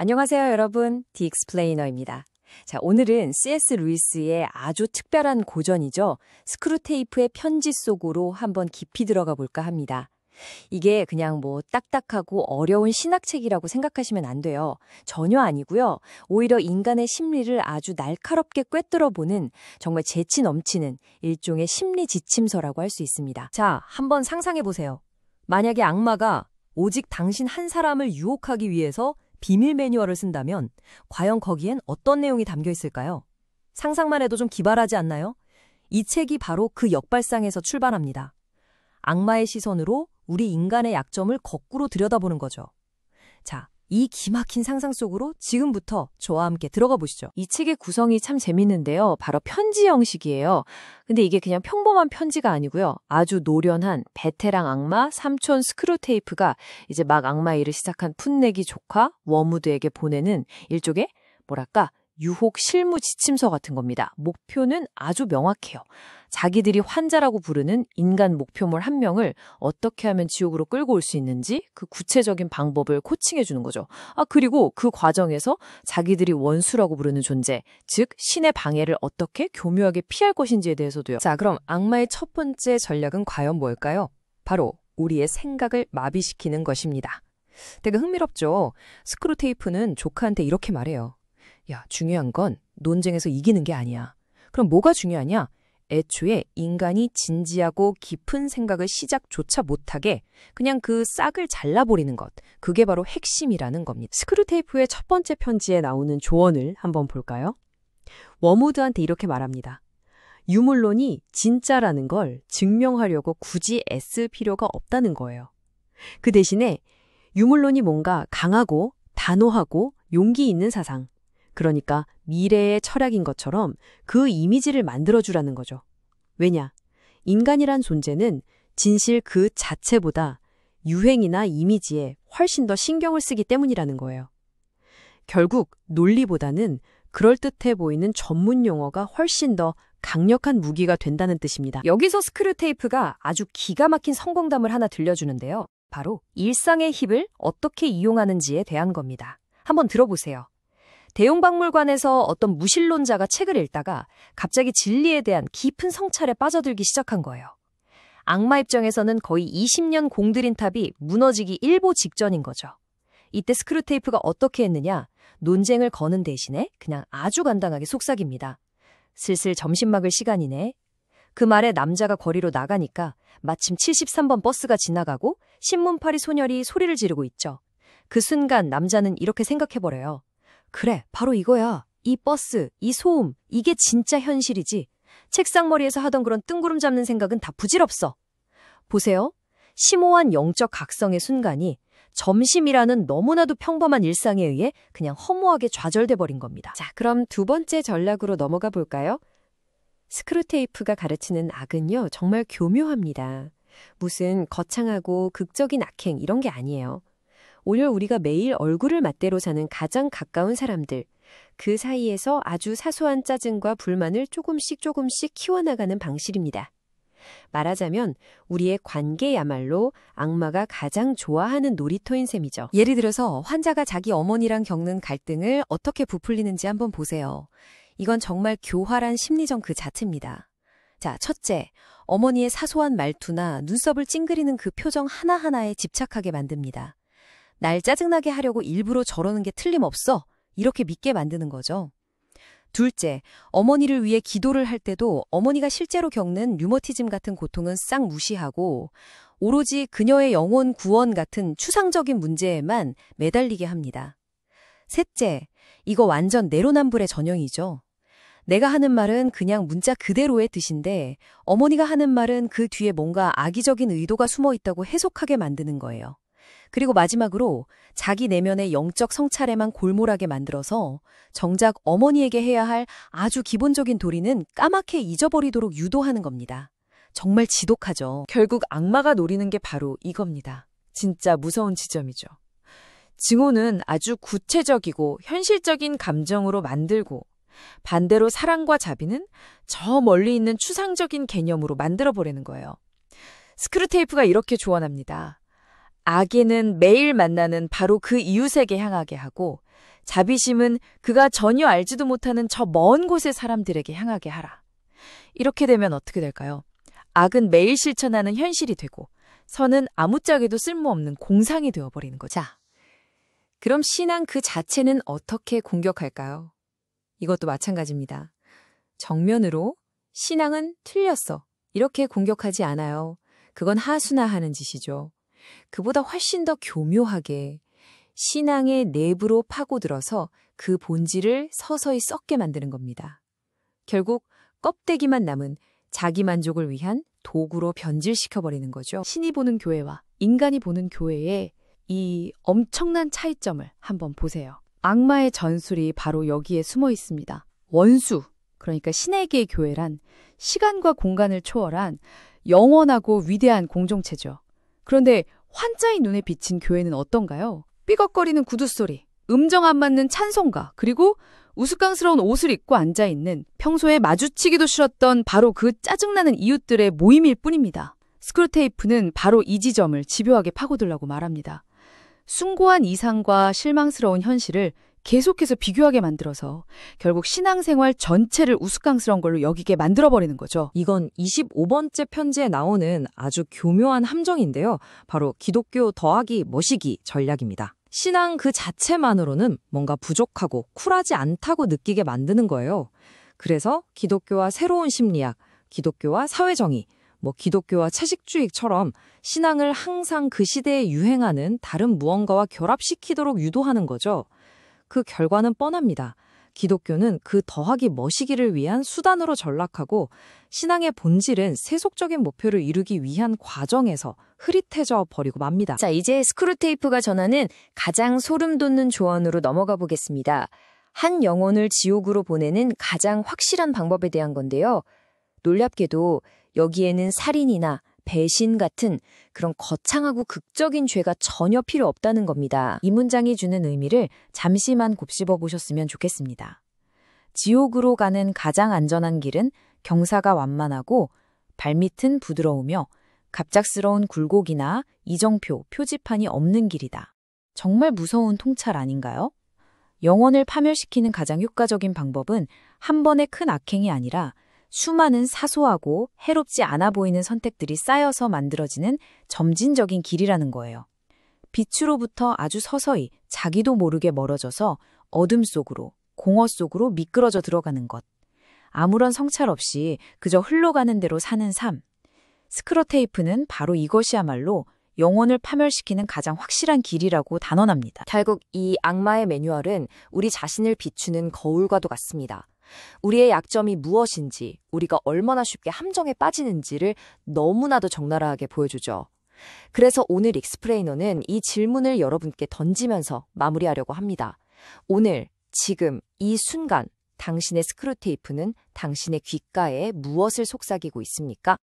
안녕하세요, 여러분. 디 익스플레이너입니다. 자, 오늘은 C.S. 루이스의 아주 특별한 고전이죠. 스크루테이프의 편지 속으로 한번 깊이 들어가 볼까 합니다. 이게 그냥 딱딱하고 어려운 신학책이라고 생각하시면 안 돼요. 전혀 아니고요. 오히려 인간의 심리를 아주 날카롭게 꿰뚫어보는 정말 재치 넘치는 일종의 심리 지침서라고 할 수 있습니다. 자, 한번 상상해 보세요. 만약에 악마가 오직 당신 한 사람을 유혹하기 위해서 비밀 매뉴얼을 쓴다면 과연 거기엔 어떤 내용이 담겨 있을까요? 상상만 해도 좀 기발하지 않나요? 이 책이 바로 그 역발상에서 출발합니다. 악마의 시선으로 우리 인간의 약점을 거꾸로 들여다보는 거죠. 자, 이 기막힌 상상 속으로 지금부터 저와 함께 들어가 보시죠. 이 책의 구성이 참 재밌는데요. 바로 편지 형식이에요. 근데 이게 그냥 평범한 편지가 아니고요. 아주 노련한 베테랑 악마 삼촌 스크루테이프가 이제 막 악마 일을 시작한 풋내기 조카 워무드에게 보내는 일종의 유혹 실무 지침서 같은 겁니다. 목표는 아주 명확해요. 자기들이 환자라고 부르는 인간 목표물 한 명을 어떻게 하면 지옥으로 끌고 올 수 있는지 그 구체적인 방법을 코칭해 주는 거죠. 그리고 그 과정에서 자기들이 원수라고 부르는 존재, 즉 신의 방해를 어떻게 교묘하게 피할 것인지에 대해서도요. 자, 그럼 악마의 첫 번째 전략은 과연 뭘까요? 바로 우리의 생각을 마비시키는 것입니다. 되게 흥미롭죠? 스크루테이프는 조카한테 이렇게 말해요. 야, 중요한 건 논쟁에서 이기는 게 아니야. 그럼 뭐가 중요하냐? 애초에 인간이 진지하고 깊은 생각을 시작조차 못하게 그냥 그 싹을 잘라버리는 것. 그게 바로 핵심이라는 겁니다. 스크루테이프의 첫 번째 편지에 나오는 조언을 한번 볼까요? 워무드한테 이렇게 말합니다. 유물론이 진짜라는 걸 증명하려고 굳이 애쓸 필요가 없다는 거예요. 그 대신에 유물론이 뭔가 강하고 단호하고 용기 있는 사상, 그러니까 미래의 철학인 것처럼 그 이미지를 만들어주라는 거죠. 왜냐? 인간이란 존재는 진실 그 자체보다 유행이나 이미지에 훨씬 더 신경을 쓰기 때문이라는 거예요. 결국 논리보다는 그럴듯해 보이는 전문 용어가 훨씬 더 강력한 무기가 된다는 뜻입니다. 여기서 스크루테이프가 아주 기가 막힌 성공담을 하나 들려주는데요. 바로 일상의 힙을 어떻게 이용하는지에 대한 겁니다. 한번 들어보세요. 대용박물관에서 어떤 무신론자가 책을 읽다가 갑자기 진리에 대한 깊은 성찰에 빠져들기 시작한 거예요. 악마 입장에서는 거의 20년 공들인 탑이 무너지기 일보 직전인 거죠. 이때 스크루테이프가 어떻게 했느냐? 논쟁을 거는 대신에 그냥 아주 간단하게 속삭입니다. 슬슬 점심 먹을 시간이네. 그 말에 남자가 거리로 나가니까 마침 73번 버스가 지나가고 신문파리 소녀리 소리를 지르고 있죠. 그 순간 남자는 이렇게 생각해버려요. 그래, 바로 이거야. 이 버스, 이 소음, 이게 진짜 현실이지. 책상머리에서 하던 그런 뜬구름 잡는 생각은 다 부질없어. 보세요. 심오한 영적 각성의 순간이 점심이라는 너무나도 평범한 일상에 의해 그냥 허무하게 좌절돼 버린 겁니다. 자, 그럼 두 번째 전략으로 넘어가 볼까요? 스크루테이프가 가르치는 악은요, 정말 교묘합니다. 무슨 거창하고 극적인 악행 이런 게 아니에요. 오늘 우리가 매일 얼굴을 맞대로 사는 가장 가까운 사람들, 그 사이에서 아주 사소한 짜증과 불만을 조금씩 키워나가는 방식입니다. 말하자면 우리의 관계야말로 악마가 가장 좋아하는 놀이터인 셈이죠. 예를 들어서 환자가 자기 어머니랑 겪는 갈등을 어떻게 부풀리는지 한번 보세요. 이건 정말 교활한 심리전 그 자체입니다. 자, 첫째, 어머니의 사소한 말투나 눈썹을 찡그리는 그 표정 하나하나에 집착하게 만듭니다. 날 짜증나게 하려고 일부러 저러는 게 틀림없어. 이렇게 믿게 만드는 거죠. 둘째, 어머니를 위해 기도를 할 때도 어머니가 실제로 겪는 류머티즘 같은 고통은 싹 무시하고 오로지 그녀의 영혼 구원 같은 추상적인 문제에만 매달리게 합니다. 셋째, 이거 완전 내로남불의 전형이죠. 내가 하는 말은 그냥 문자 그대로의 뜻인데 어머니가 하는 말은 그 뒤에 뭔가 악의적인 의도가 숨어 있다고 해석하게 만드는 거예요. 그리고 마지막으로 자기 내면의 영적 성찰에만 골몰하게 만들어서 정작 어머니에게 해야 할 아주 기본적인 도리는 까맣게 잊어버리도록 유도하는 겁니다. 정말 지독하죠. 결국 악마가 노리는 게 바로 이겁니다. 진짜 무서운 지점이죠. 증오는 아주 구체적이고 현실적인 감정으로 만들고 반대로 사랑과 자비는 저 멀리 있는 추상적인 개념으로 만들어버리는 거예요. 스크루테이프가 이렇게 조언합니다. 악에는 매일 만나는 바로 그 이웃에게 향하게 하고 자비심은 그가 전혀 알지도 못하는 저 먼 곳의 사람들에게 향하게 하라. 이렇게 되면 어떻게 될까요? 악은 매일 실천하는 현실이 되고 선은 아무짝에도 쓸모없는 공상이 되어버리는 거죠. 자, 그럼 신앙 그 자체는 어떻게 공격할까요? 이것도 마찬가지입니다. 정면으로 신앙은 틀렸어. 이렇게 공격하지 않아요. 그건 하수나하는 짓이죠. 그보다 훨씬 더 교묘하게 신앙의 내부로 파고들어서 그 본질을 서서히 썩게 만드는 겁니다. 결국 껍데기만 남은 자기 만족을 위한 도구로 변질시켜버리는 거죠. 신이 보는 교회와 인간이 보는 교회의 이 엄청난 차이점을 한번 보세요. 악마의 전술이 바로 여기에 숨어 있습니다. 원수, 그러니까 신에게의 교회란 시간과 공간을 초월한 영원하고 위대한 공동체죠. 그런데 환자의 눈에 비친 교회는 어떤가요? 삐걱거리는 구두소리, 음정 안 맞는 찬송가, 그리고 우스꽝스러운 옷을 입고 앉아있는 평소에 마주치기도 싫었던 바로 그 짜증나는 이웃들의 모임일 뿐입니다. 스크루테이프는 바로 이 지점을 집요하게 파고들라고 말합니다. 숭고한 이상과 실망스러운 현실을 계속해서 비교하게 만들어서 결국 신앙생활 전체를 우스꽝스러운 걸로 여기게 만들어버리는 거죠. 이건 25번째 편지에 나오는 아주 교묘한 함정인데요. 바로 기독교 더하기 머시기 전략입니다. 신앙 그 자체만으로는 뭔가 부족하고 쿨하지 않다고 느끼게 만드는 거예요. 그래서 기독교와 새로운 심리학, 기독교와 사회정의, 기독교와 채식주의처럼 신앙을 항상 그 시대에 유행하는 다른 무언가와 결합시키도록 유도하는 거죠. 그 결과는 뻔합니다. 기독교는 그 더하기 머시기를 위한 수단으로 전락하고 신앙의 본질은 세속적인 목표를 이루기 위한 과정에서 흐릿해져 버리고 맙니다. 자, 이제 스크루테이프가 전하는 가장 소름 돋는 조언으로 넘어가 보겠습니다. 한 영혼을 지옥으로 보내는 가장 확실한 방법에 대한 건데요. 놀랍게도 여기에는 살인이나 배신 같은 그런 거창하고 극적인 죄가 전혀 필요 없다는 겁니다. 이 문장이 주는 의미를 잠시만 곱씹어 보셨으면 좋겠습니다. 지옥으로 가는 가장 안전한 길은 경사가 완만하고 발밑은 부드러우며 갑작스러운 굴곡이나 이정표, 표지판이 없는 길이다. 정말 무서운 통찰 아닌가요? 영혼을 파멸시키는 가장 효과적인 방법은 한 번의 큰 악행이 아니라 수많은 사소하고 해롭지 않아 보이는 선택들이 쌓여서 만들어지는 점진적인 길이라는 거예요. 빛으로부터 아주 서서히 자기도 모르게 멀어져서 어둠 속으로, 공허 속으로 미끄러져 들어가는 것. 아무런 성찰 없이 그저 흘러가는 대로 사는 삶. 스크루테이프는 바로 이것이야말로 영혼을 파멸시키는 가장 확실한 길이라고 단언합니다. 결국 이 악마의 매뉴얼은 우리 자신을 비추는 거울과도 같습니다. 우리의 약점이 무엇인지, 우리가 얼마나 쉽게 함정에 빠지는지를 너무나도 적나라하게 보여주죠. 그래서 오늘 익스플레이너는 이 질문을 여러분께 던지면서 마무리하려고 합니다. 오늘, 지금, 이 순간, 당신의 스크루테이프는 당신의 귓가에 무엇을 속삭이고 있습니까?